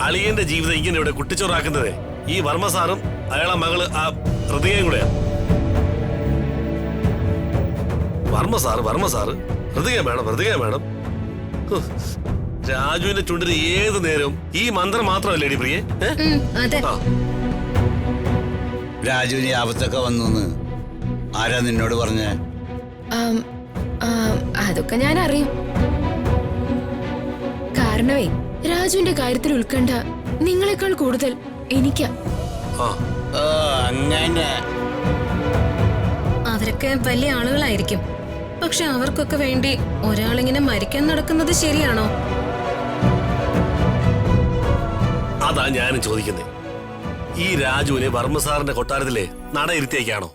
അളിയന്റെ ജീവിതം ഇങ്ങനെ ഇവിടെ കുട്ടിച്ചോറാക്കുന്നത് ഈ വർമ്മ സാറും അയാളെ മകള് ആ ഹൃദയം കൂടെയാ. വർമ്മ സാറ് ഹൃദയം വേണം. രാജുവിന്റെ ചുണ്ടിന് ഏത് നേരവും ഈ മന്ത്രം മാത്രമല്ലേ പ്രിയെ? രാജുവിന് ആപത്തൊക്കെ വന്നു ആരാ നിന്നോട് പറഞ്ഞേ? അതൊക്കെ ഞാൻ അറിയും. കാരണമേ രാജുവിന്റെ കാര്യത്തിൽ ഉത്കണ്ഠ നിങ്ങളെക്കാൾ കൂടുതൽ എനിക്കാ. അങ്ങനെ അവരൊക്കെ വലിയ ആളുകളായിരിക്കും. പക്ഷെ അവർക്കൊക്കെ വേണ്ടി ഒരാളിങ്ങനെ മരിക്കാൻ നടക്കുന്നത് ശരിയാണോ? അതാ ഞാനും ചോദിക്കുന്നത്. ഈ രാജുവിനെ വർമ്മ സാറിന്റെ കൊട്ടാരത്തിലെ നടയിരുത്തിയേക്കാണോ?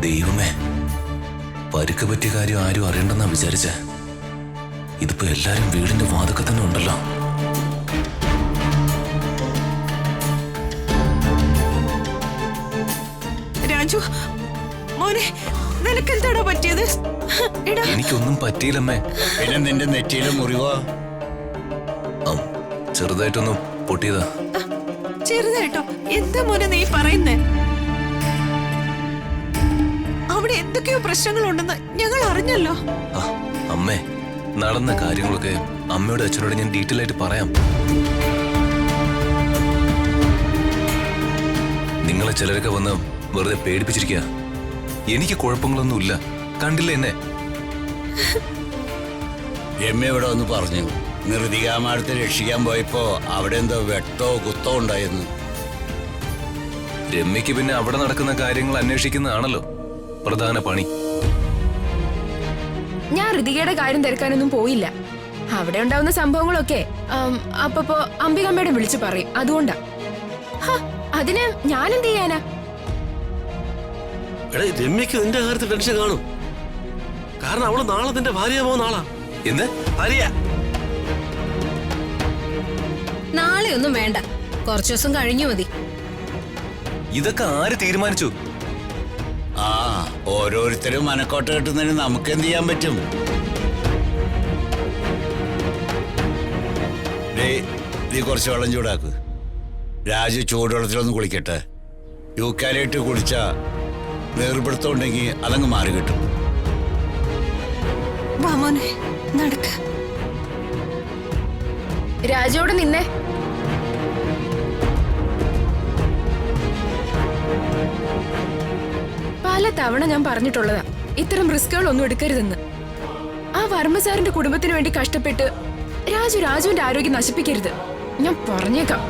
ദൈവമേ, പരുക്ക് പറ്റിയ കാര്യം ആരും അറിയണ്ടെന്നാ വിചാരിച്ച. ഇതിപ്പോ എല്ലാരും വീടിന്റെ വാതൊക്കെ തന്നെ ഉണ്ടല്ലോ. രാജു മോനെ, നിനക്കെന്താടാ പറ്റിയത്? എനിക്കൊന്നും പറ്റിയില്ലമ്മേ. പിന്നെ നിന്റെ നെറ്റിയിലും മുറിവോ? ചെറുതായിട്ടൊന്നും പൊട്ടിയതാ. ചെറുതായിട്ടോ? എന്താ മോനെ നീ പറയുന്നേ? അവിടെ എന്തൊക്കെയോ പ്രശ്നങ്ങളുണ്ടെന്ന് ഞങ്ങൾ അറിഞ്ഞല്ലോ. അമ്മേ, നടന്ന കാര്യങ്ങളൊക്കെ അമ്മയോട് അച്ഛനോട് ഞാൻ ഡീറ്റെയിൽ ആയിട്ട് പറയാം. നിങ്ങളെ ചിലരൊക്കെ വന്ന് വെറുതെ പേടിപ്പിച്ചിരിക്കുക. എനിക്ക് കുഴപ്പങ്ങളൊന്നുമില്ല. കണ്ടില്ല എന്നെ? രമ്യ ഇവിടെ വന്ന് പറഞ്ഞു നിർതികാമാടത്തെ രക്ഷിക്കാൻ പോയപ്പോ അവിടെ എന്തോ വെട്ടോ കുത്തോ ഉണ്ടായിരുന്നു. രമ്യക്ക് പിന്നെ അവിടെ നടക്കുന്ന കാര്യങ്ങൾ അന്വേഷിക്കുന്നതാണല്ലോ പ്രധാന പണി. ഞാൻ ഋതികയുടെ കാര്യം തിരക്കാനൊന്നും പോയില്ല. അവിടെ ഉണ്ടാവുന്ന സംഭവങ്ങളൊക്കെ അപ്പോ അംബികമ്മയുടെ വിളിച്ചു പറയും. അതുകൊണ്ടാ. അതിന് ഞാനെന്ത് ചെയ്യാനാ? രമ്യക്ക് നിന്റെ കാര്യത്തിൽ ടെൻഷൻ കാണും. കാരണം അവള് നാളെ നിന്റെ ഭാര്യ പോകുന്ന ആളാ. എന്ത് ഭാര്യ? നാളെ ഒന്നും വേണ്ട, കുറച്ചു ദിവസം കഴിഞ്ഞു മതി. ഇതൊക്കെ ആര് തീരുമാനിച്ചു? ഓരോരുത്തരും മനക്കോട്ട കിട്ടുന്നതിന് നമുക്ക് എന്ത് ചെയ്യാൻ പറ്റും? നീ കുറച്ച് വെള്ളം ചൂടാക്ക്. രാജു ചൂടുവെള്ളത്തിലൊന്ന് കുളിക്കട്ടെ. യൂക്കാലിട്ട് കുളിച്ച വേർപിടുത്തം ഉണ്ടെങ്കിൽ അതങ്ങ് മാറി കിട്ടും. വാ മോനെ, നടക്ക. രാജുവിടെ നിന്നേ. പല തവണ ഞാൻ പറഞ്ഞിട്ടുള്ളതാ ഇത്തരം റിസ്കുകളൊന്നും എടുക്കരുതെന്ന്. ആ വർമ്മ സാറിന്റെ കുടുംബത്തിന് വേണ്ടി കഷ്ടപ്പെട്ട് രാജുവിന്റെ ആരോഗ്യം നശിപ്പിക്കരുത്. ഞാൻ പറഞ്ഞേക്കാം.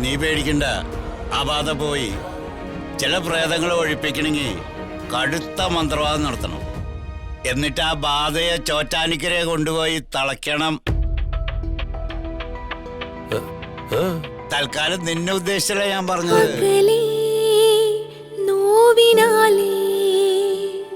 നീ പേടിക്കണ്ട, ആ ബാധ പോയി. ചില പ്രേതങ്ങളെ ഒഴിപ്പിക്കണമെങ്കിൽ കടുത്ത മന്ത്രവാദം നടത്തണം. എന്നിട്ട് ആ ബാധയെ ചോറ്റാനിക്കരെ കൊണ്ടുപോയി തളയ്ക്കണം. തൽക്കാലം നിന്നെ ഉദ്ദേശിച്ചല്ല ഞാൻ പറഞ്ഞത്. നോവിനാലേ